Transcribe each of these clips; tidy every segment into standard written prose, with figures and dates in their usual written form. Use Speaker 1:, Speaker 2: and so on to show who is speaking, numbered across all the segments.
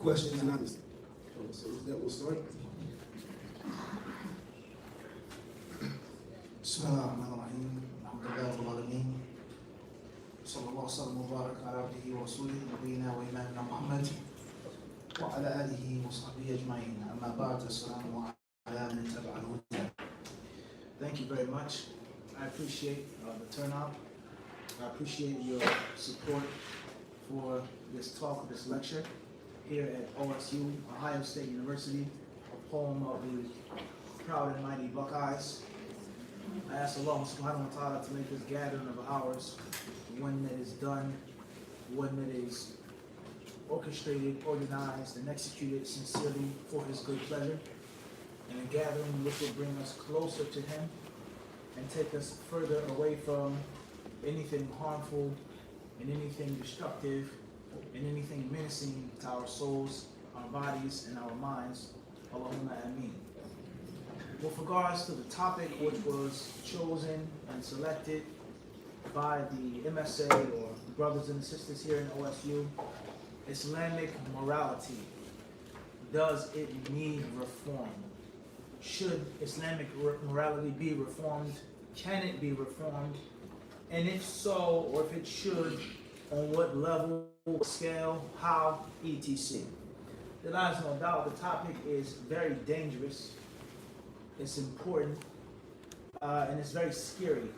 Speaker 1: Questions and others. So that will start. Bismillahirrahmanirrahim. Alhamdulillah rabbil alameen. Sallallahu sallam wa barak ala abdihi wa rasulihi nabiyyina wa imamina Muhammad wa ala alihi wa sahbihi ajma'in. Amma ba'd. Assalamu ala man ittaba'a al-huda. Thank you very much. I appreciate the turnout. I appreciate your support for this talk, this lecture here at OSU, Ohio State University, a poem of the proud and mighty Buckeyes. I ask Allah subhanahu wa ta'ala to make this gathering of ours one that is done, one that is orchestrated, organized, and executed sincerely for His good pleasure, and a gathering which will bring us closer to Him and take us further away from anything harmful and anything destructive and anything menacing to our souls, our bodies, and our minds. Allahumma ameen. With regards to the topic which was chosen and selected by the MSA, or the brothers and sisters here in OSU, Islamic morality. Does it need reform? Should Islamic morality be reformed? Can it be reformed? And if so, or if it should, on what level, scale, how, etc. There lies no doubt the topic is very dangerous, it's important, and it's very scary,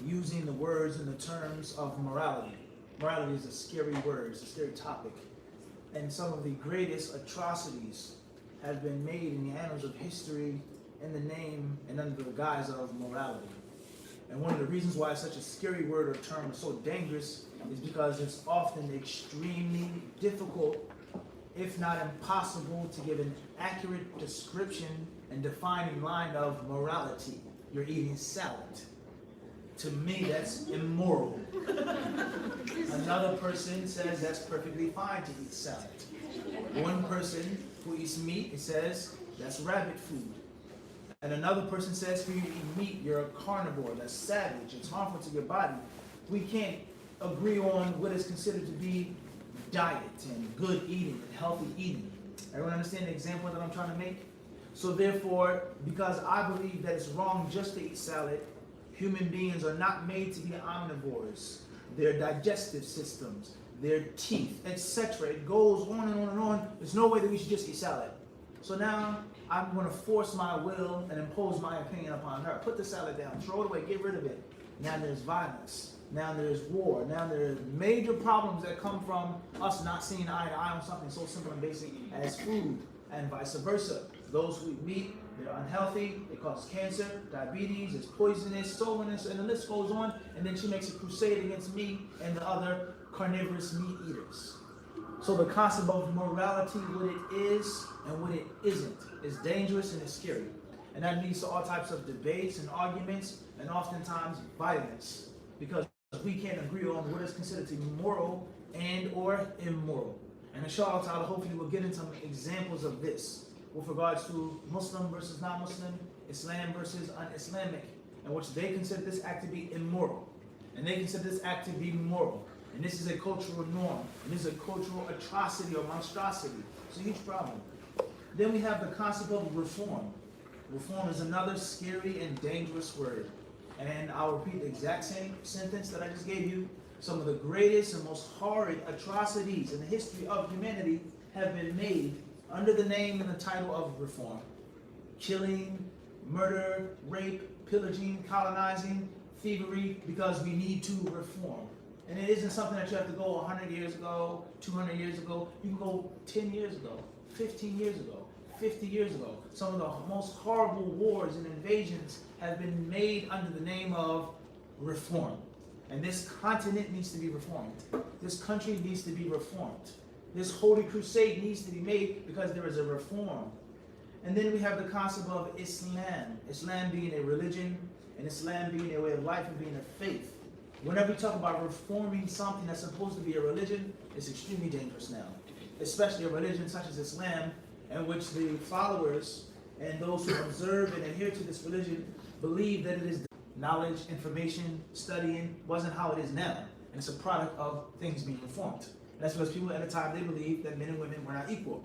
Speaker 1: using the words and the terms of morality. Morality is a scary word, it's a scary topic. And some of the greatest atrocities have been made in the annals of history in the name and under the guise of morality. And one of the reasons why it's such a scary word or term, so dangerous, is because it's often extremely difficult, if not impossible, to give an accurate description and defining line of morality. You're eating salad. To me, that's immoral. Another person says that's perfectly fine to eat salad. One person who eats meat, it says that's rabbit food. And another person says, for you to eat meat, you're a carnivore, that's savage, it's harmful to your body. We can't agree on what is considered to be diet and good eating and healthy eating. Everyone understand the example that I'm trying to make? So therefore, because I believe that it's wrong just to eat salad, human beings are not made to be omnivores. Their digestive systems, their teeth, etc. It goes on and on and on. There's no way that we should just eat salad. So now, I'm going to force my will and impose my opinion upon her. Put the salad down, throw it away, get rid of it. Now there's violence. Now there's war. Now there are major problems that come from us not seeing eye to eye on something so simple and basic as food, and vice versa. Those who eat meat, they're unhealthy, it causes cancer, diabetes, it's poisonous, so on, and the list goes on. And then she makes a crusade against me and the other carnivorous meat eaters. So the concept of morality, what it is and what it isn't, is dangerous and it's scary. And that leads to all types of debates and arguments, and oftentimes violence, because we can't agree on what is considered to be moral and or immoral. And inshallah ta'ala, hopefully we'll get into some examples of this with regards to Muslim versus non-Muslim, Islam versus un-Islamic, in which they consider this act to be immoral, and they consider this act to be moral. And this is a cultural norm, and this is a cultural atrocity or monstrosity. It's a huge problem. Then we have the concept of reform. Reform is another scary and dangerous word. And I'll repeat the exact same sentence that I just gave you. Some of the greatest and most horrid atrocities in the history of humanity have been made under the name and the title of reform. Killing, murder, rape, pillaging, colonizing, thievery, because we need to reform. And it isn't something that you have to go 100 years ago, 200 years ago. You can go 10 years ago, 15 years ago, 50 years ago. Some of the most horrible wars and invasions have been made under the name of reform. And this continent needs to be reformed. This country needs to be reformed. This holy crusade needs to be made because there is a reform. And then we have the concept of Islam. Islam being a religion, and Islam being a way of life and being a faith. Whenever we talk about reforming something that's supposed to be a religion, it's extremely dangerous now. Especially a religion such as Islam, in which the followers and those who observe and adhere to this religion believe that it is knowledge, information, studying wasn't how it is now. And it's a product of things being reformed. And that's because people at the time, they believed that men and women were not equal.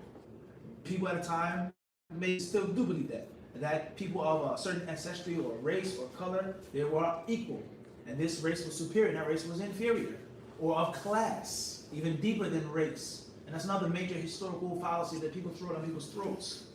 Speaker 1: People at the time may still do believe that people of a certain ancestry or race or color, they were equal. And this race was superior and that race was inferior. Or of class, even deeper than race. And that's another major historical fallacy that people throw down people's throats.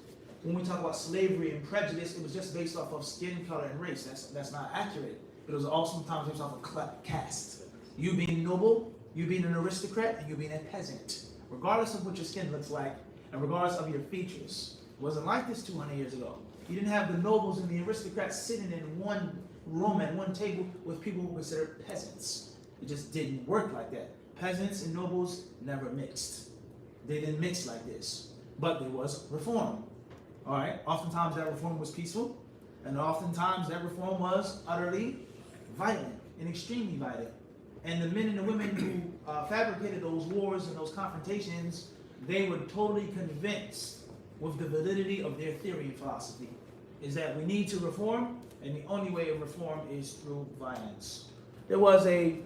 Speaker 1: When we talk about slavery and prejudice, it was just based off of skin color and race. That's not accurate. But it was also sometimes based off of caste. You being noble, you being an aristocrat, and you being a peasant. Regardless of what your skin looks like, and regardless of your features. It wasn't like this 200 years ago. You didn't have the nobles and the aristocrats sitting in one room at one table with people who were considered peasants. It just didn't work like that. Peasants and nobles never mixed. They didn't mix like this. But there was reform. All right? Oftentimes that reform was peaceful, and oftentimes that reform was utterly violent and extremely violent. And the men and the women who fabricated those wars and those confrontations, they were totally convinced with the validity of their theory and philosophy, is that we need to reform, and the only way of reform is through violence. There was a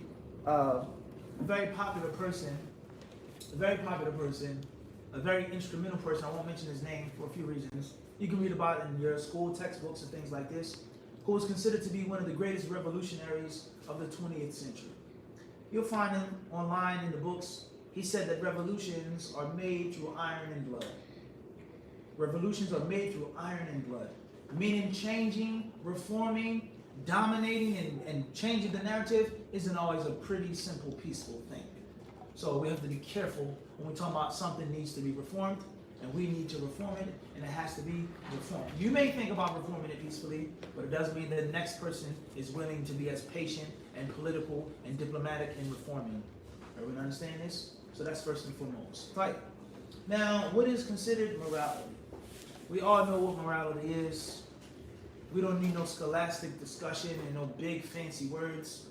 Speaker 1: very popular person, a very instrumental person, I won't mention his name for a few reasons. You can read about it in your school textbooks and things like this, who was considered to be one of the greatest revolutionaries of the 20th century. You'll find him online in the books. He said that revolutions are made through iron and blood. Revolutions are made through iron and blood. Meaning changing, reforming, dominating, and changing the narrative isn't always a pretty simple, peaceful thing. So we have to be careful when we talk about something needs to be reformed, and we need to reform it, and it has to be reformed. You may think about reforming it peacefully, but it doesn't mean that the next person is willing to be as patient and political and diplomatic in reforming. Everyone understand this? So that's first and foremost. Right. Now, what is considered morality? We all know what morality is. We don't need no scholastic discussion and no big fancy words.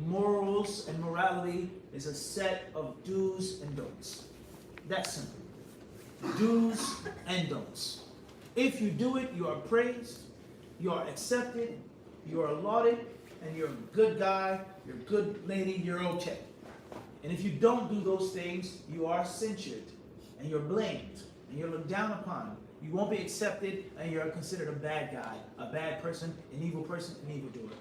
Speaker 1: Morals and morality is a set of do's and don'ts. That's simple. Do's and don'ts. If you do it, you are praised, you are accepted, you are lauded, and you're a good guy, you're a good lady, you're okay. And if you don't do those things, you are censured, and you're blamed, and you're looked down upon. You won't be accepted, and you're considered a bad guy, a bad person, an evildoer.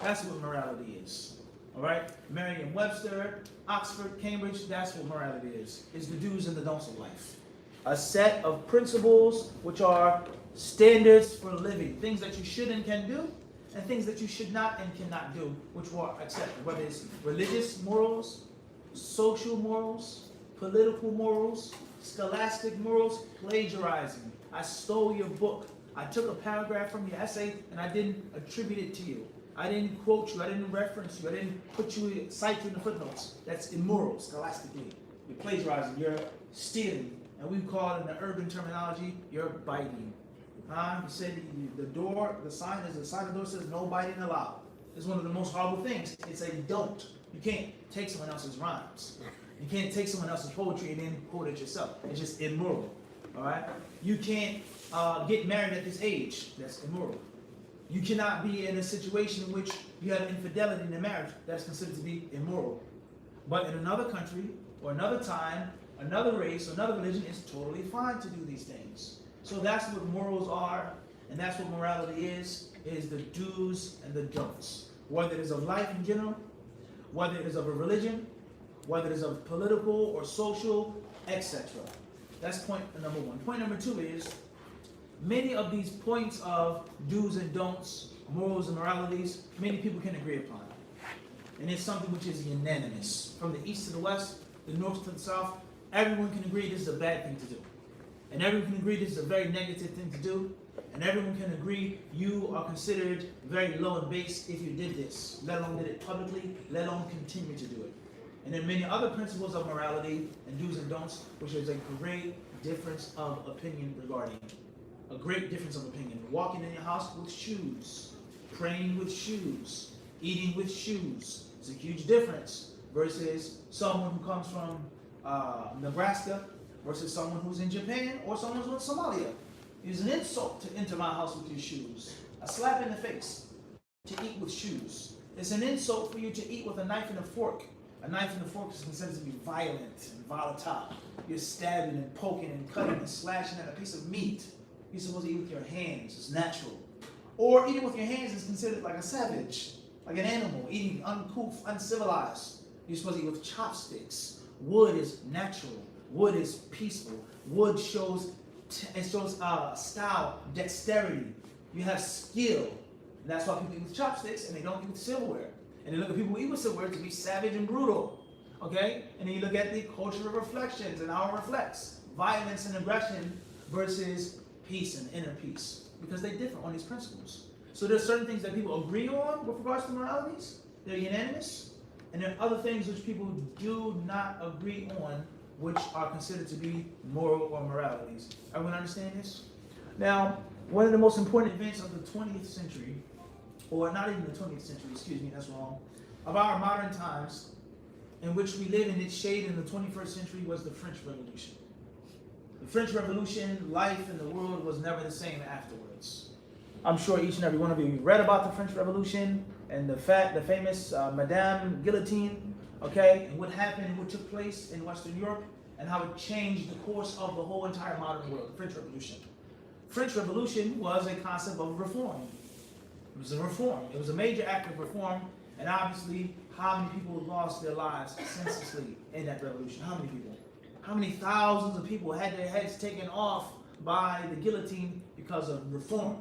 Speaker 1: That's what morality is. All right? Merriam-Webster, Oxford, Cambridge, that's what morality is. It's the do's and the don'ts of life. A set of principles which are standards for living. Things that you should and can do, and things that you should not and cannot do, which were accepted. Whether it's religious morals, social morals, political morals, scholastic morals, plagiarizing. I stole your book. I took a paragraph from your essay and I didn't attribute it to you. I didn't quote you. I didn't reference you. I didn't cite you in the footnotes. That's immoral, scholastically. You're plagiarizing. You're stealing. And we call it in the urban terminology, you're biting. You said the sign of the door says no biting allowed. It's one of the most horrible things. It's a don't. You can't take someone else's rhymes. You can't take someone else's poetry and then quote it yourself. It's just immoral. All right? You can't get married at this age. That's immoral. You cannot be in a situation in which you have infidelity in the marriage. That's considered to be immoral. But in another country or another time, another race, or another religion, it's totally fine to do these things. So that's what morals are, and that's what morality is the do's and the don'ts. Whether it is of life in general, whether it is of a religion, whether it is of political or social, etc. That's point number one. Point number two is, many of these points of do's and don'ts, morals and moralities, many people can agree upon. And it's something which is unanimous. From the east to the west, the north to the south, everyone can agree this is a bad thing to do. And everyone can agree this is a very negative thing to do. And everyone can agree you are considered very low and base if you did this, let alone did it publicly, let alone continue to do it. And then many other principles of morality and do's and don'ts, which is a great difference of opinion regarding. A great difference of opinion. Walking in your house with shoes, praying with shoes, eating with shoes. It's a huge difference versus someone who comes from Nebraska versus someone who's in Japan or someone who's in Somalia. It's an insult to enter my house with your shoes. A slap in the face to eat with shoes. It's an insult for you to eat with a knife and a fork.
Speaker 2: A knife and a fork is considered to be violent and volatile. You're stabbing and poking and cutting and slashing at a piece of meat. You're supposed to eat with your hands. It's natural. Or eating with your hands is considered like a savage, like an animal, eating uncouth, uncivilized. You're supposed to eat with chopsticks. Wood is natural. Wood is peaceful. Wood shows style, dexterity. You have skill. And that's why people eat with chopsticks and they don't eat with silverware. And they look at people who eat with silverware to be savage and brutal. Okay? And then you look at the cultural reflections and how it reflects violence and aggression versus peace and inner peace. Because they differ on these principles. So there's certain things that people agree on with regards to moralities. They're unanimous. And there are other things which people do not agree on, which are considered to be moral or moralities. Everyone understand this? Now, one of the most important events of the 20th century, or not even the 20th century, excuse me, that's wrong, of our modern times, in which we live in its shade in the 21st century, was the French Revolution. The French Revolution, life in the world was never the same afterwards. I'm sure each and every one of you read about the French Revolution and the famous Madame Guillotine, okay, and what happened and what took place in Western Europe and how it changed the course of the whole entire modern world, the French Revolution. French Revolution was a concept of reform. It was a reform. It was a major act of reform, and obviously, how many people lost their lives senselessly in that revolution? How many people? How many thousands of people had their heads taken off by the guillotine because of reform?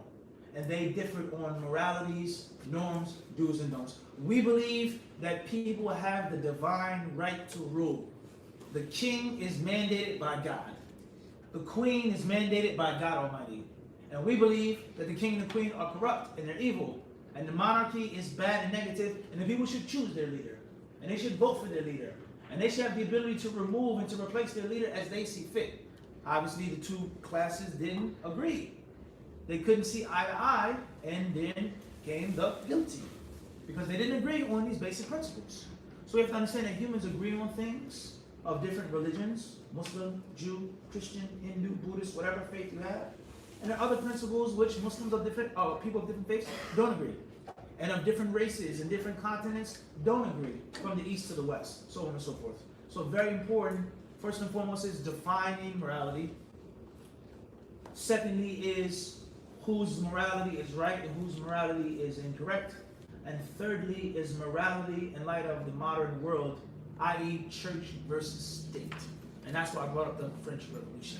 Speaker 2: And they differed on moralities, norms, do's and don'ts. We believe that people have the divine right to rule. The king is mandated by God. The queen is mandated by God Almighty. And we believe that the king and the queen are corrupt and they're evil. And the monarchy is bad and negative, and the people should choose their leader. And they should vote for their leader. And they should have the ability to remove and to replace their leader as they see fit. Obviously, the two classes didn't agree. They couldn't see eye to eye, and then came the guillotine. Because they didn't agree on these basic principles. So we have to understand that humans agree on things of different religions, Muslim, Jew, Christian, Hindu, Buddhist, whatever faith you have. And there are other principles which Muslims of different, people of different faiths don't agree. And of different races and different continents don't agree, from the east to the west, so on and so forth. So very important, first and foremost, is defining morality. Secondly is whose morality is right and whose morality is incorrect. And thirdly is morality in light of the modern world, i.e. church versus state. And that's why I brought up the French Revolution.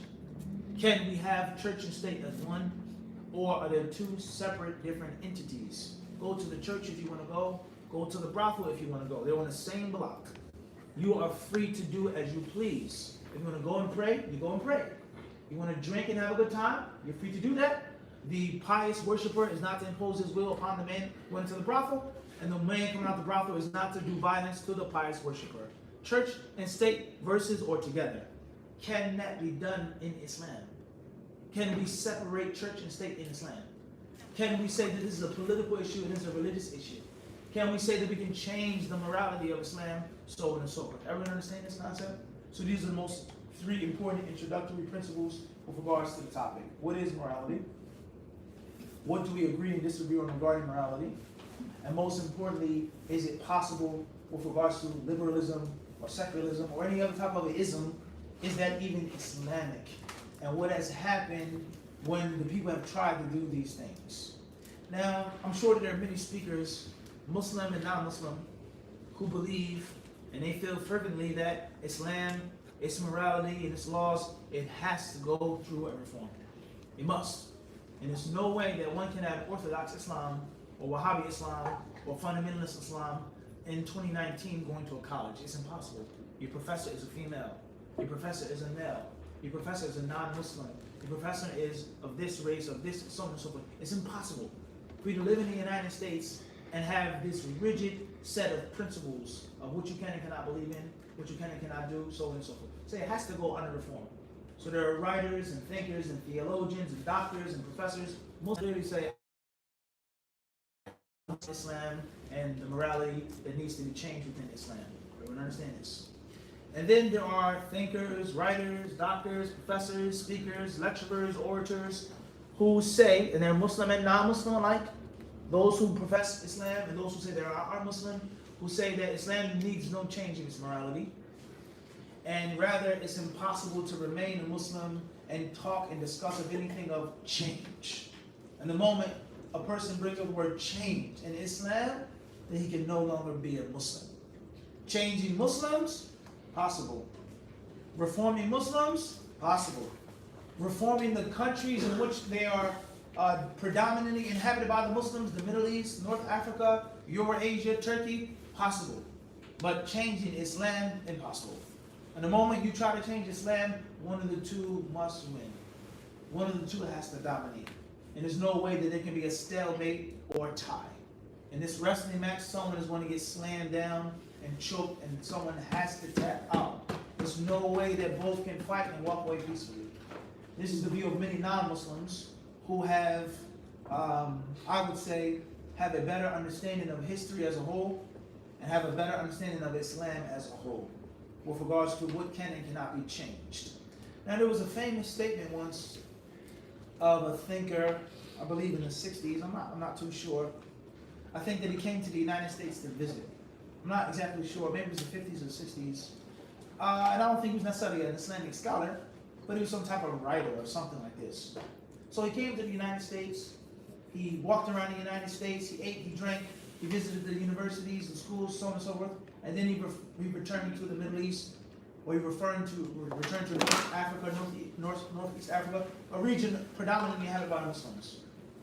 Speaker 2: Can we have church and state as one? Or are there two separate different entities? Go to the church if you want to go. Go to the brothel if you want to go. They're on the same block. You are free to do as you please. If you want to go and pray, you go and pray. You want to drink and have a good time, you're free to do that. The pious worshiper is not to impose his will upon the man who went to the brothel, and the man coming out the brothel is not to do violence to the pious worshiper. Church and state versus or together. Can that be done in Islam? Can we separate church and state in Islam? Can we say that this is a political issue and this is a religious issue? Can we say that we can change the morality of Islam, so on and so forth? Everyone understand this concept? So these are the most three important introductory principles with regards to the topic. What is morality? What do we agree and disagree on regarding morality? And most importantly, is it possible with regards to liberalism or secularism or any other type of ism, is that even Islamic? And what has happened when the people have tried to do these things? Now, I'm sure that there are many speakers, Muslim and non-Muslim, who believe and they feel fervently that Islam, its morality and its laws, it has to go through a reform. It must. And there's no way that one can have Orthodox Islam or Wahhabi Islam or Fundamentalist Islam in 2019 going to a college. It's impossible. Your professor is a female. Your professor is a male. Your professor is a non-Muslim. Your professor is of this race, of this, so on and so forth. It's impossible for you to live in the United States and have this rigid set of principles of what you can and cannot believe in, what you can and cannot do, so on and so forth. So it has to go under reform. So there are writers and thinkers and theologians and doctors and professors. Most clearly say Islam and the morality that needs to be changed within Islam. Everyone understand this? And then there are thinkers, writers, doctors, professors, speakers, lecturers, orators who say, and they're Muslim and non-Muslim alike, those who profess Islam and those who say they are Muslim, who say that Islam needs no change in its morality, and rather it's impossible to remain a Muslim and talk and discuss of anything of change. And the moment a person brings up the word change in Islam, then he can no longer be a Muslim. Changing Muslims, possible. Reforming Muslims, possible. Reforming the countries in which they are predominantly inhabited by the Muslims, the Middle East, North Africa, Eurasia, Turkey, possible. But changing Islam, impossible. And the moment you try to change Islam, one of the two must win. One of the two has to dominate. And there's no way that there can be a stalemate or a tie. In this wrestling match, someone is going to get slammed down and choked, and someone has to tap out. There's no way that both can fight and walk away peacefully. This is the view of many non-Muslims who have, I would say, have a better understanding of history as a whole and have a better understanding of Islam as a whole with regards to what can and cannot be changed. Now, there was a famous statement once of a thinker, I believe in the 60s, I'm not too sure. I think that he came to the United States to visit. I'm not exactly sure, maybe it was the 50s or 60s. And I don't think he was necessarily an Islamic scholar, but he was some type of writer or something like this. So he came to the United States, he walked around the United States, he ate, he drank, he visited the universities and schools, so on and so forth, and then he returned to the Middle East, or he returned to North Africa, Northeast Africa, a region predominantly inhabited by Muslims.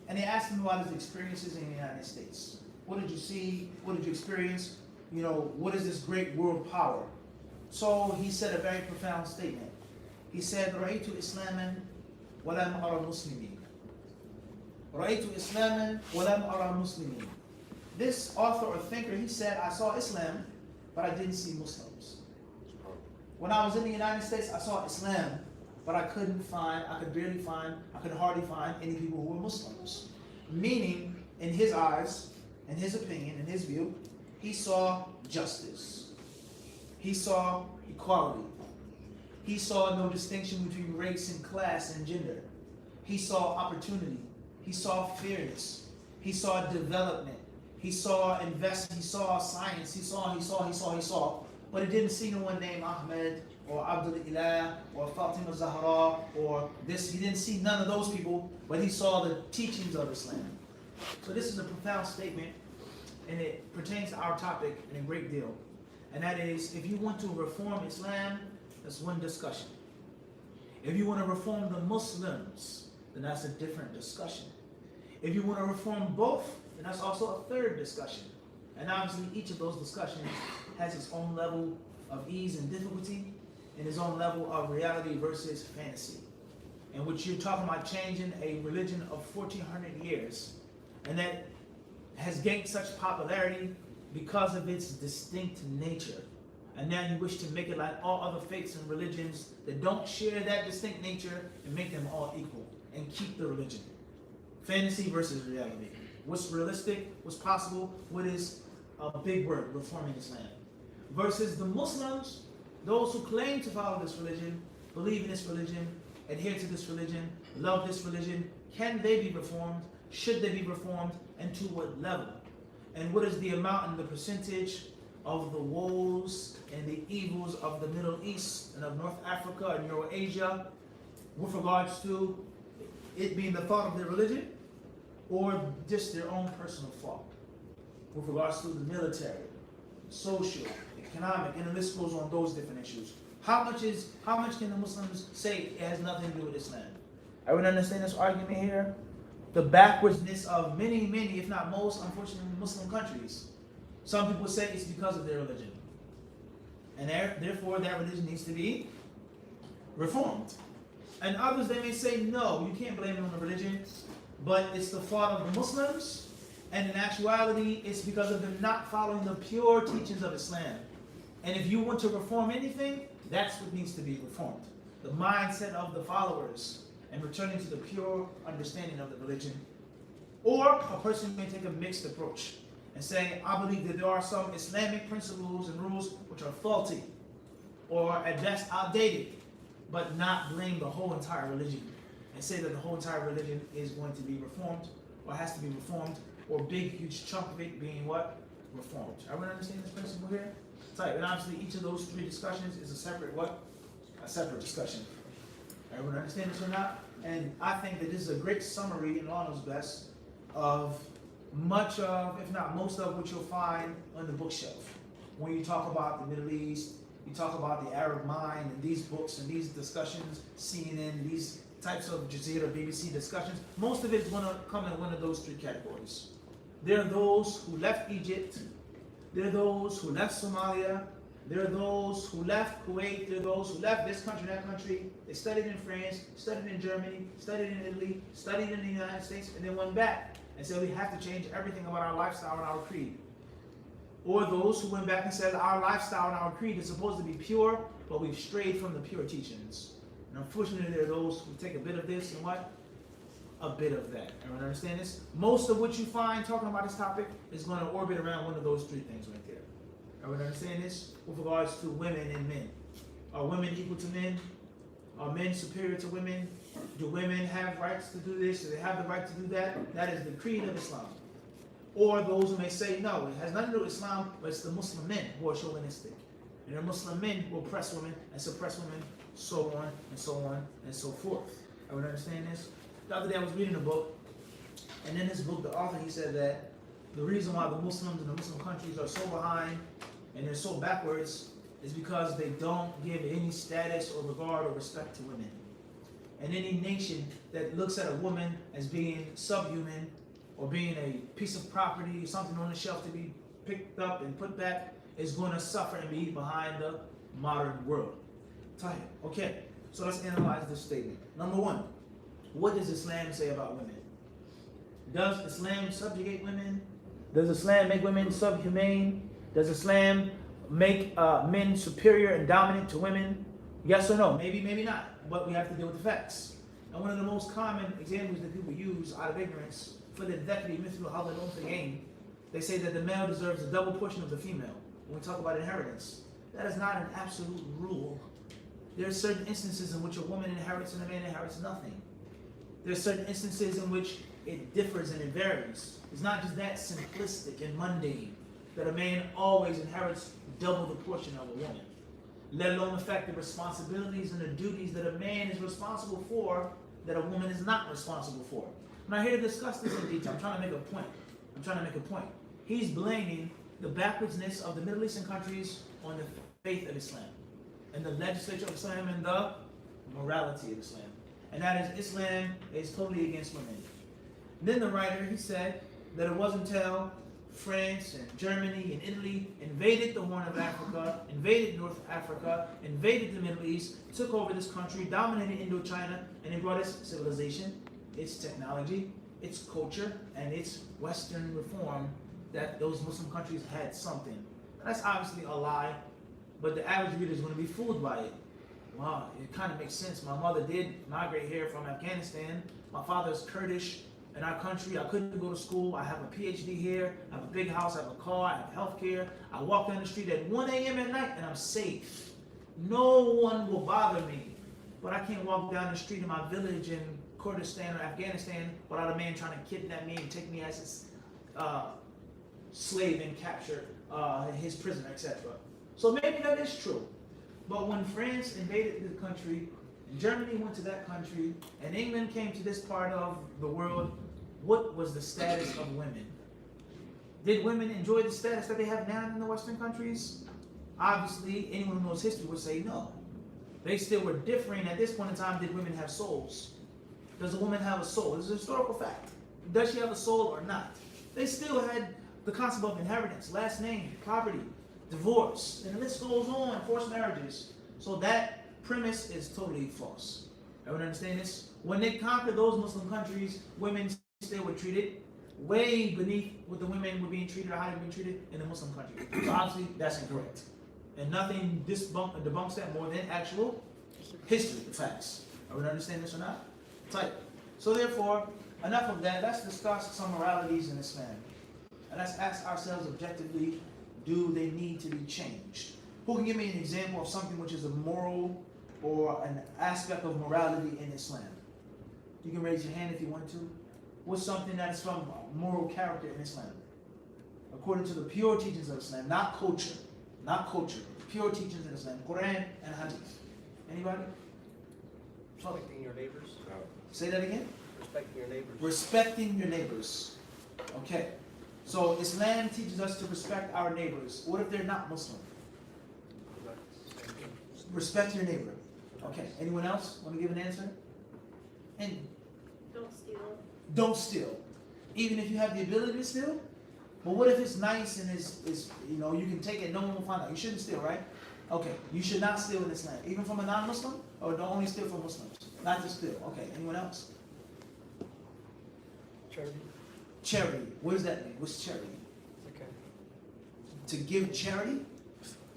Speaker 2: And they asked him about his experiences in the United States. What did you see? What did you experience? You know, what is this great world power? So he said a very profound statement. He said, رَأَيْتُ إِسْلَامًا وَلَمْ أَرَى مُسْلِمِينَ. رَأَيْتُ إِسْلَامًا وَلَمْ أَرَى مُسْلِمِينَ. This author or thinker, he said, I saw Islam, but I didn't see Muslims. When I was in the United States, I saw Islam, but I could hardly find any people who were Muslims. Meaning, in his eyes, in his opinion, in his view, he saw justice. He saw equality. He saw no distinction between race and class and gender. He saw opportunity. He saw fairness. He saw development. He saw investment. He saw science. He saw. But he didn't see no one named Ahmed or Abdul Ilah or Fatima Zahra or this. He didn't see none of those people, but he saw the teachings of Islam. So this is a profound statement, and it pertains to our topic in a great deal. And that is, if you want to reform Islam, that's one discussion. If you want to reform the Muslims, then that's a different discussion. If you want to reform both, then that's also a third discussion. And obviously, each of those discussions has its own level of ease and difficulty, and its own level of reality versus fantasy. In which you're talking about changing a religion of 1400 years, and that has gained such popularity because of its distinct nature. And now you wish to make it like all other faiths and religions that don't share that distinct nature and make them all equal and keep the religion. Fantasy versus reality. What's realistic, what's possible, what is a big word, reforming Islam. Versus the Muslims, those who claim to follow this religion, believe in this religion, adhere to this religion, love this religion. Can they be reformed? Should they be reformed? And to what level? And what is the amount and the percentage of the woes and the evils of the Middle East and of North Africa and Eurasia with regards to it being the fault of their religion or just their own personal fault with regards to the military, social, economic, and the list goes on those different issues. How much can the Muslims say it has nothing to do with Islam? I would understand this argument here. The backwardsness of many, if not most, unfortunately, Muslim countries. Some people say it's because of their religion. And therefore, that religion needs to be reformed. And others, they may say, no, you can't blame it on the religion, but it's the fault of the Muslims. And in actuality, it's because of them not following the pure teachings of Islam. And if you want to reform anything, that's what needs to be reformed. The mindset of the followers and returning to the pure understanding of the religion. Or a person may take a mixed approach and say, I believe that there are some Islamic principles and rules which are faulty or at best outdated, but not blame the whole entire religion and say that the whole entire religion is going to be reformed or has to be reformed, or big huge chunk of it being what? reformed. Everyone understand this principle here? Type. And obviously each of those three discussions is a separate what? A separate discussion. Everyone understand this or not? And I think that this is a great summary in all those best of much of, if not most of, what you'll find on the bookshelf. When you talk about the Middle East, you talk about the Arab mind and these books and these discussions, CNN, these types of Jazeera, BBC discussions, most of it is going to come in one of those three categories. There are those who left Egypt. There are those who left Somalia. There are those who left Kuwait. There are those who left this country, that country. They studied in France, studied in Germany, studied in Italy, studied in the United States, and then went back and said we have to change everything about our lifestyle and our creed. Or those who went back and said our lifestyle and our creed is supposed to be pure, but we've strayed from the pure teachings. And unfortunately, there are those who take a bit of this and what? A bit of that. Everyone understand this? Most of what you find talking about this topic is going to orbit around one of those three things right there. Everyone understand this? With regards to women and men. Are women equal to men? Are men superior to women? Do women have rights to do this? Do they have the right to do that? That is the creed of Islam. Or those who may say, no, it has nothing to do with Islam, but it's the Muslim men who are chauvinistic. And the Muslim men will oppress women and suppress women, so on and so on and so forth. Everyone understand this? The other day I was reading a book, and in this book, the author, he said that the reason why the Muslims in the Muslim countries are so behind and they're so backwards is because they don't give any status or regard or respect to women. And any nation that looks at a woman as being subhuman or being a piece of property, something on the shelf to be picked up and put back, is going to suffer and be behind the modern world. Okay, so let's analyze this statement. Number one, what does Islam say about women? Does Islam subjugate women? Does Islam make women subhumane? Does Islam make men superior and dominant to women? Yes or no? Maybe, maybe not. But we have to deal with the facts. And one of the most common examples that people use out of ignorance for the decade mithlu how they don't gain, they say that the male deserves a double portion of the female. When we talk about inheritance, that is not an absolute rule. There are certain instances in which a woman inherits and a man inherits nothing. There are certain instances in which it differs and it varies. It's not just that simplistic and mundane that a man always inherits double the portion of a woman, let alone the fact the responsibilities and the duties that a man is responsible for that a woman is not responsible for. I'm not here to discuss this in detail. I'm trying to make a point. He's blaming the backwardsness of the Middle Eastern countries on the faith of Islam and the legislature of Islam and the morality of Islam. And that is Islam is totally against women. Then the writer, he said that it wasn't until France and Germany and Italy invaded the Horn of Africa, invaded North Africa, invaded the Middle East, took over this country, dominated Indochina, and it brought its civilization, its technology, its culture, and its Western reform that those Muslim countries had something. And that's obviously a lie, but the average reader is going to be fooled by it. Wow, it kind of makes sense. My mother did migrate here from Afghanistan. My father is Kurdish. In our country, I couldn't go to school. I have a PhD here. I have a big house. I have a car. I have health care. I walk down the street at 1 a.m. at night and I'm safe. No one will bother me. But I can't walk down the street in my village in Kurdistan or Afghanistan without a man trying to kidnap me and take me as his slave and capture his prisoner, etc. So maybe that is true. But when France invaded the country, and Germany went to that country, and England came to this part of the world, what was the status of women? Did women enjoy the status that they have now in the Western countries? Obviously, anyone who knows history would say no. They still were differing. At this point in time, did women have souls? Does a woman have a soul? This is a historical fact. Does she have a soul or not? They still had the concept of inheritance, last name, property, divorce, and the list goes on, forced marriages. So that premise is totally false. Everyone understand this? When they conquered those Muslim countries, women still were treated way beneath what the women were being treated or how they were being treated in the Muslim countries. So obviously, that's incorrect. And nothing debunks that more than actual history, the facts. Everyone understand this or not? Type. So therefore, enough of that. Let's discuss some moralities in Islam. And let's ask ourselves objectively, do they need to be changed? Who can give me an example of something which is a moral or an aspect of morality in Islam? You can raise your hand if you want to. What's something that is from moral character in Islam? according to the pure teachings of Islam, not culture. Not culture. Pure teachings in Islam. Quran and Hadith. Anybody?
Speaker 3: Respecting your neighbors.
Speaker 2: Say that again?
Speaker 3: Respecting your neighbors.
Speaker 2: Respecting your neighbors. Okay. So Islam teaches us to respect our neighbors. What if they're not Muslim? Respect your neighbor. Okay. Anyone else want to give an answer? And
Speaker 4: Don't steal.
Speaker 2: don't steal. Even if you have the ability to steal? But what if it's nice and is you know, you can take it, no one will find out. You shouldn't steal, right? Okay. You should not steal in Islam. Even from a non-Muslim? Or don't only steal from Muslims? Not to steal. Okay. Anyone else?
Speaker 3: Charity.
Speaker 2: Charity. What does that mean? What's charity?
Speaker 3: Okay.
Speaker 2: To give charity?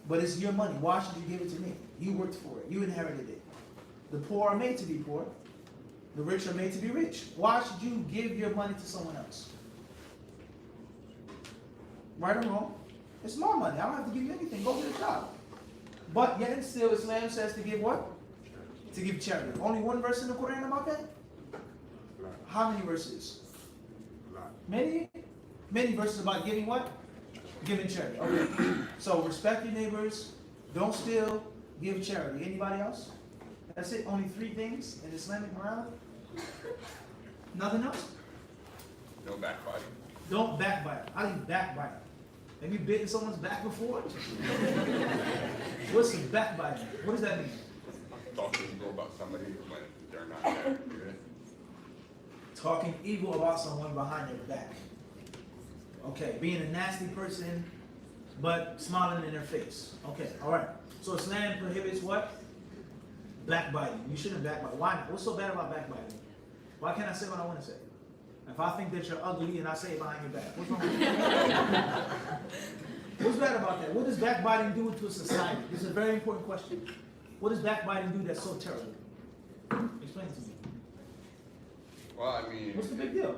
Speaker 2: But it's your money. Why should you give it to me? You worked for it. You inherited it. The poor are made to be poor. The rich are made to be rich. Why should you give your money to someone else? Right or wrong? It's my money. I don't have to give you anything. Go get a job. But yet and still, Islam says to give what? To give charity. Only one verse in the Quran about that? How many verses? Many? Many verses about giving what? Giving charity. Okay. So respect your neighbors. Don't steal. Give charity. Anybody else? That's it? Only 3 things in Islamic morality? Nothing else?
Speaker 5: No backbiting.
Speaker 2: Don't backbite. I think backbite. Have you bitten someone's back before? What's backbiting? What does that mean?
Speaker 5: Talking evil about somebody when they're not there.
Speaker 2: Talking evil about someone behind their back. Okay, being a nasty person, but smiling in their face. Okay, all right. So Islam prohibits what? Backbiting. You shouldn't backbite. Why not? What's so bad about backbiting? Why can't I say what I want to say? If I think that you're ugly and I say it behind your back, what's wrong with that? What's bad about that? What does backbiting do to a society? This is a very important question. What does backbiting do that's so terrible? Explain to me.
Speaker 5: Well, I mean,
Speaker 2: What's the big deal?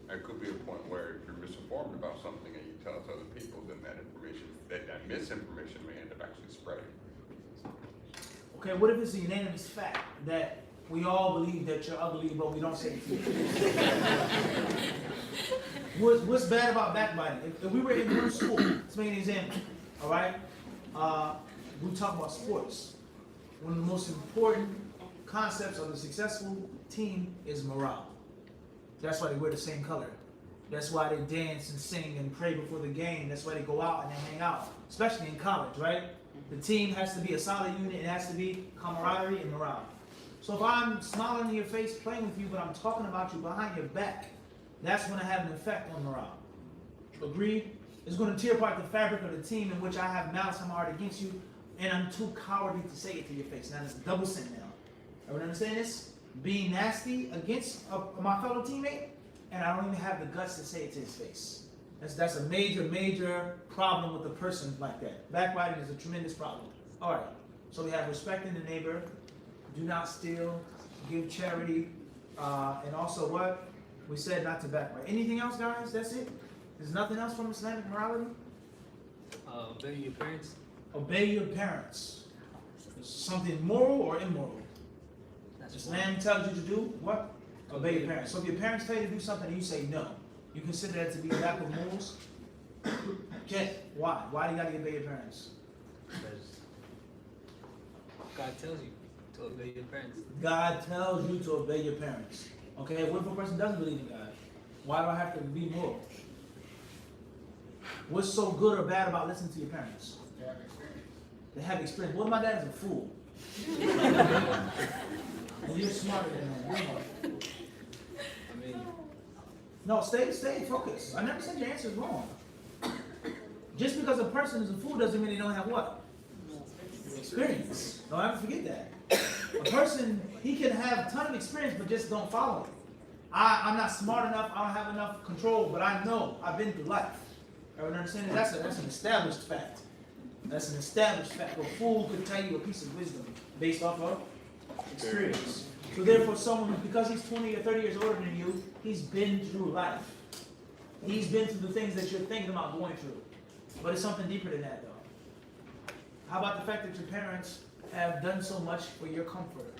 Speaker 5: there could be a point where if you're misinformed about something and you tell it to other people, then that information, that misinformation may end up actually spreading.
Speaker 2: Okay, what if it's a unanimous fact that we all believe that you're ugly, but we don't say it to you? What's bad about backbiting? If we were in one school, let's make an example, all right? We talk about sports. One of the most important concepts of a successful team is morale. That's why they wear the same color. That's why they dance and sing and pray before the game. That's why they go out and they hang out, especially in college, right? The team has to be a solid unit. It has to be camaraderie and morale. So if I'm smiling in your face, playing with you, but I'm talking about you behind your back, that's going to have an effect on morale. Agreed? It's going to tear apart the fabric of the team in which I have malice in my heart against you, and I'm too cowardly to say it to your face. Now, it's double sin now. Everyone understand this? Being nasty against my fellow teammate, and I don't even have the guts to say it to his face. That's a major problem with a person like that. Backbiting is a tremendous problem. All right, so we have respecting the neighbor, do not steal, give charity, and also what? We said not to backbite. Anything else, guys? That's it? There's nothing else from Islamic morality?
Speaker 3: Obey your parents.
Speaker 2: Obey your parents. Is something moral or immoral? Islam tells you to do what? Obey your parents. So if your parents tell you to do something and you say no, you consider that to be lack of morals? Okay, why? Why do you got to obey your parents?
Speaker 3: Because God tells you to obey your parents.
Speaker 2: God tells you to obey your parents. Okay, what if a person doesn't believe in God? Why do I have to be moral? What's so good or bad about listening to your parents? They have experience. What if my dad is a fool? And you're smarter than him.
Speaker 3: I mean,
Speaker 2: No, stay focused. I never said your answer is wrong. Just because a person is a fool doesn't mean they don't have what? Experience. Don't ever forget that. A person, he can have a ton of experience, but just don't follow it. I'm not smart enough, I don't have enough control, but I know, I've been through life. Everyone understand? That's an established fact. That's an established fact. A fool could tell you a piece of wisdom based off of experience. So therefore, someone, because he's 20 or 30 years older than you, he's been through life. He's been through the things that you're thinking about going through. But it's something deeper than that, though. How about the fact that your parents have done so much for your comfort,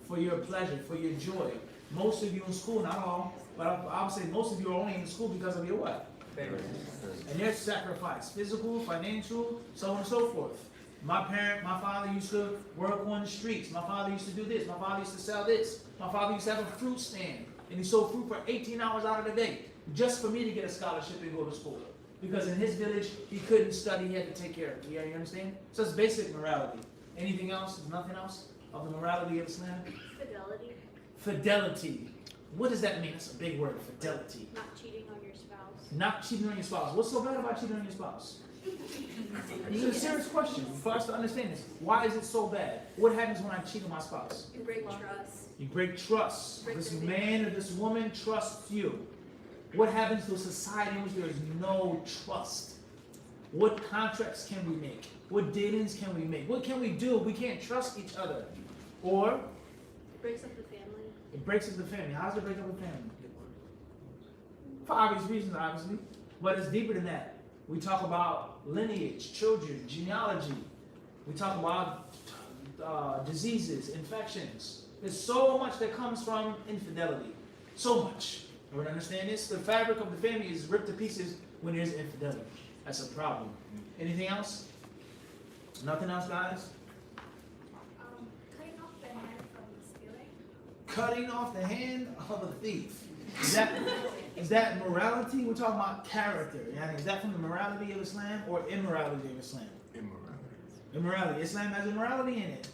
Speaker 2: for your pleasure, for your joy? Most of you in school, not all, but I would say most of you are only in school because of your what? And there's sacrifice, physical, financial, so on and so forth. My father used to work on the streets. My father used to do this. My father used to sell this. My father used to have a fruit stand. And he sold fruit for 18 hours out of the day just for me to get a scholarship and go to school. Because in his village, he couldn't study. He had to take care of me. You understand? So it's basic morality. Anything else? Nothing else of the morality of Islam?
Speaker 4: Fidelity.
Speaker 2: Fidelity. What does that mean? That's a big word, fidelity.
Speaker 4: Not cheating on your spouse.
Speaker 2: Not cheating on your spouse. What's so bad about cheating on your spouse? This is a serious question for us to understand this. Why is it so bad? What happens when I cheat on my spouse?
Speaker 4: You break trust.
Speaker 2: You break trust.
Speaker 4: Break
Speaker 2: This
Speaker 4: the
Speaker 2: man or this woman trusts you. What happens to a society in which there is no trust? What contracts can we make? What dealings can we make? What can we do? We can't trust each other. Or
Speaker 4: It breaks up the family.
Speaker 2: it breaks up the family. How does it break up the family? For obvious reasons, obviously. But it's deeper than that. We talk about lineage, children, genealogy. We talk about diseases, infections. There's so much that comes from infidelity. So much. Everyone understand this? The fabric of the family is ripped to pieces when there's infidelity. That's a problem. Anything else? Nothing else, guys?
Speaker 4: Cutting off the hand from stealing.
Speaker 2: Cutting off the hand of a thief. Is that morality? We're talking about character. Yani, is that from the morality of Islam or immorality of Islam? Immorality. Islam has immorality in it.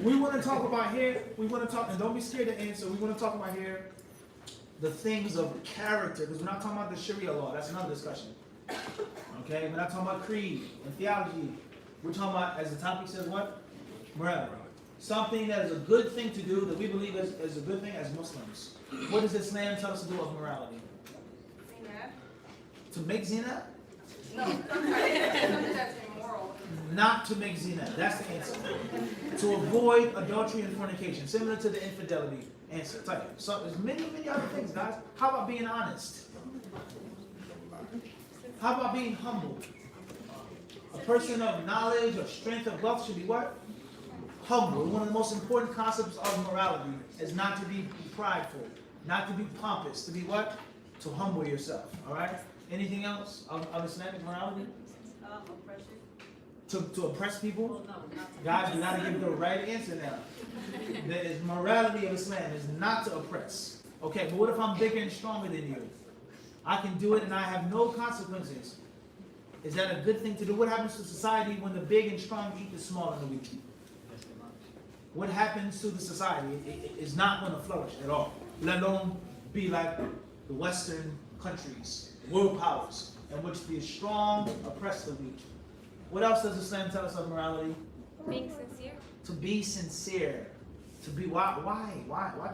Speaker 2: We want to talk about here, and don't be scared to answer, we want to talk about here the things of character, because we're not talking about the Sharia law, that's another discussion. Okay, we're not talking about creed and theology. We're talking about, as the topic says, what? Morality. Something that is a good thing to do, that we believe is a good thing as Muslims. What does Islam tell us to do of morality? To make zina?
Speaker 6: No, something that's immoral.
Speaker 2: Not to make zina. That's the answer. To avoid adultery and fornication, similar to the infidelity answer. So there's many, many other things, guys. How about being honest? How about being humble? A person of knowledge, of strength, of wealth should be what? Humble. One of the most important concepts of morality is not to be prideful, not to be pompous, to be what? To humble yourself. All right? Anything else of Islamic morality?
Speaker 6: Oppression.
Speaker 2: To oppress people?
Speaker 6: Well, no, not to.
Speaker 2: Guys, we got to give the right answer now. The morality of Islam is not to oppress. Okay, but what if I'm bigger and stronger than you? I can do it and I have no consequences. Is that a good thing to do? What happens to society when the big and strong eat the small and the weak? What happens to the society? It's not going to flourish at all. Let alone be like the Western countries, world powers, in which the strong oppress the weak. What else does Islam tell us of morality?
Speaker 4: Being sincere.
Speaker 2: To be sincere. To be why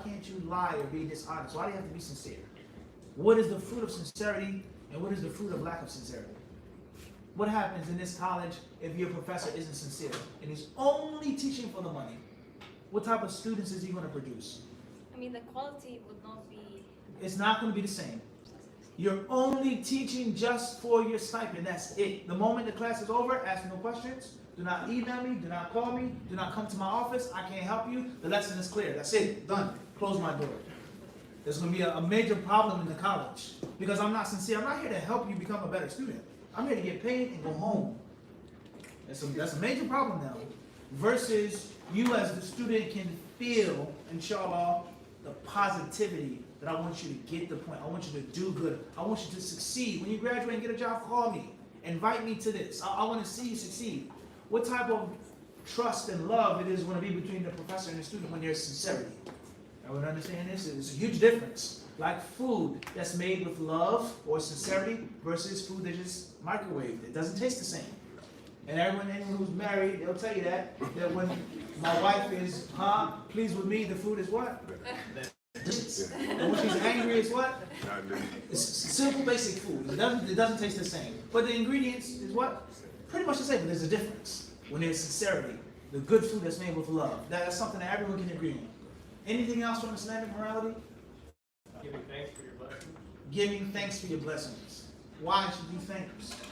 Speaker 2: can't you lie or be dishonest? Why do you have to be sincere? What is the fruit of sincerity and what is the fruit of lack of sincerity? What happens in this college if your professor isn't sincere and he's only teaching for the money? What type of students is he going to produce?
Speaker 4: I mean, the quality would not be.
Speaker 2: It's not going to be the same. You're only teaching just for your stipend. That's it. The moment the class is over, ask no questions. Do not email me. Do not call me. Do not come to my office. I can't help you. The lesson is clear. That's it. Done. Close my door. There's going to be a major problem in the college because I'm not sincere. I'm not here to help you become a better student. I'm here to get paid and go home. That's a major problem now. Versus you as the student can feel, inshallah, the positivity that I want you to get the point. I want you to do good. I want you to succeed. When you graduate and get a job, call me. Invite me to this. I want to see you succeed. What type of trust and love it is going to be between the professor and the student when there's sincerity? I would understand this. It's a huge difference. Like food that's made with love or sincerity versus food that's just microwaved. It doesn't taste the same. And anyone who's married, they'll tell you that when my wife is pleased with me, the food is what? And when she's angry, it's what? It's simple, basic food. It doesn't taste the same. But the ingredients is what? Pretty much the same, but there's a difference. When there's sincerity, the good food that's made with love. That's something that everyone can agree on. Anything else from Islamic morality?
Speaker 3: Giving thanks for your blessings.
Speaker 2: Giving thanks for your blessings. Why should you thank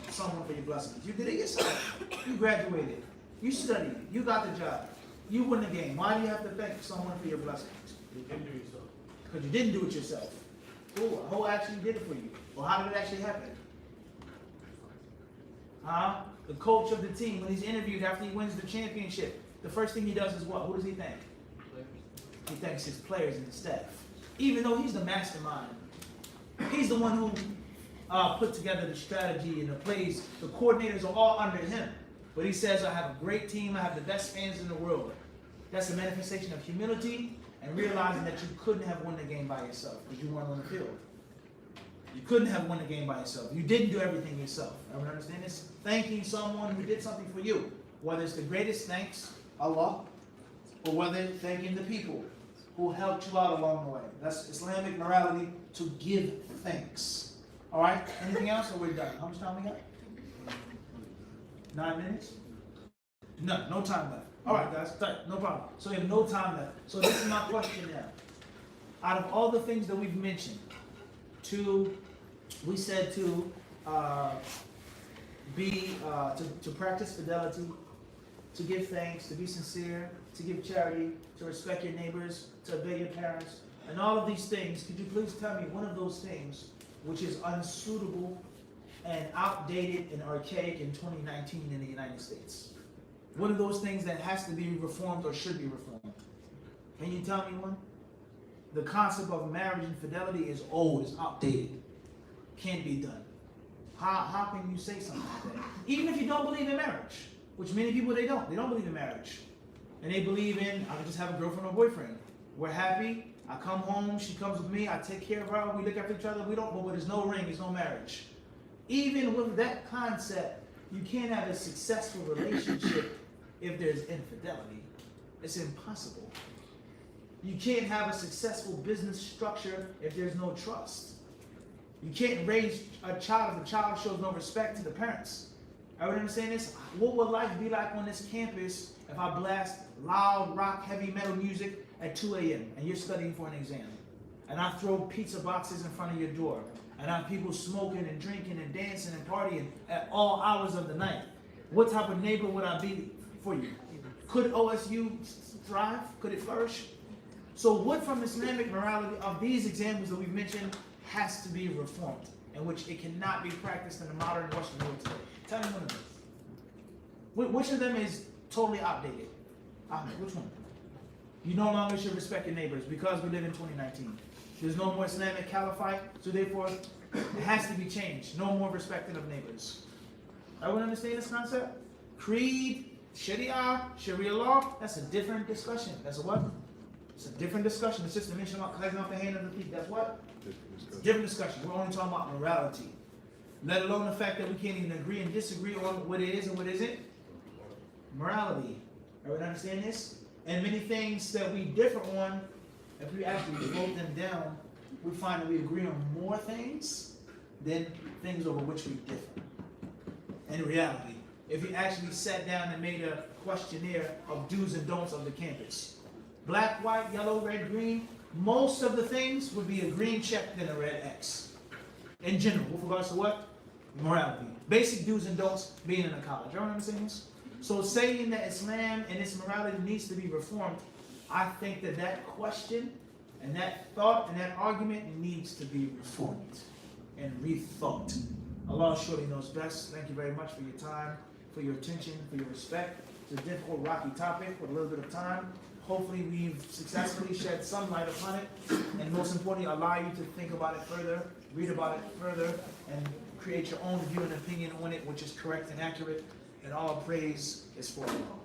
Speaker 2: someone for your blessings? You did it yourself. You graduated. You studied. You got the job. You win the game. Why do you have to thank someone for your blessings? Because you didn't do it yourself. Who actually did it for you? Or how did it actually happen? The coach of the team, when he's interviewed after he wins the championship, the first thing he does is what? Who does he thank? He thanks his players and his staff. Even though he's the mastermind. He's the one who put together the strategy and the plays. The coordinators are all under him. But he says, I have a great team. I have the best fans in the world. That's a manifestation of humility and realizing that you couldn't have won the game by yourself because you weren't on the field. You couldn't have won the game by yourself. You didn't do everything yourself. Everyone understand this? Thanking someone who did something for you. Whether it's the greatest thanks, Allah, or whether thanking the people who helped you out along the way. That's Islamic morality, to give thanks. All right? Anything else or we're done? How much time we got? 9 minutes? No time left. All right, guys, no problem. So we have no time left. So this is my question now. Out of all the things that we've mentioned, we said to practice fidelity, to give thanks, to be sincere, to give charity, to respect your neighbors, to obey your parents, and all of these things. Could you please tell me one of those things which is unsuitable and outdated and archaic in 2019 in the United States? One of those things that has to be reformed or should be reformed. Can you tell me one? The concept of marriage and fidelity is old, it's outdated. Can't be done. How can you say something like that? Even if you don't believe in marriage, which many people they don't believe in marriage. And they believe in, I can just have a girlfriend or boyfriend. We're happy, I come home, she comes with me, I take care of her, we look after each other, but there's no ring, there's no marriage. Even with that concept, you can't have a successful relationship if there's infidelity. It's impossible. You can't have a successful business structure if there's no trust. You can't raise a child if the child shows no respect to the parents. Everyone understand this? What would life be like on this campus if I blast loud rock, heavy metal music at 2 a.m. and you're studying for an exam? And I throw pizza boxes in front of your door. And I have people smoking and drinking and dancing and partying at all hours of the night. What type of neighbor would I be for you? Could OSU thrive? Could it flourish? So what from Islamic morality of these examples that we've mentioned has to be reformed, in which it cannot be practiced in the modern Western world today? Tell me one of them. Which of them is totally outdated? Ahmed, which one? You no longer should respect your neighbors because we live in 2019. There's no more Islamic caliphate, so therefore it has to be changed. No more respecting of neighbors. Everyone understand this concept? Creed, Sharia law, that's a different discussion. That's a what? It's a different discussion. It's just to mention about cleansing off the hand of the feet. That's what? It's a different discussion. We're only talking about morality. Let alone the fact that we can't even agree and disagree on what it is and what isn't. Morality. Everyone understand this? And many things that we differ on, if we actually vote them down, we find that we agree on more things than things over which we differ. In reality, if we actually sat down and made a questionnaire of do's and don'ts of the campus, black, white, yellow, red, green, most of the things would be a green check than a red X. In general, with regards to what? Morality. Basic do's and don'ts being in a college. Y'all understand this? So saying that Islam and its morality needs to be reformed, I think that question and that thought and that argument needs to be reformed and rethought. Allah surely knows best. Thank you very much for your time, for your attention, for your respect. It's a difficult, rocky topic with a little bit of time. Hopefully we've successfully shed some light upon it, and most importantly, allow you to think about it further, read about it further, and create your own view and opinion on it, which is correct and accurate, and all praise is for Allah.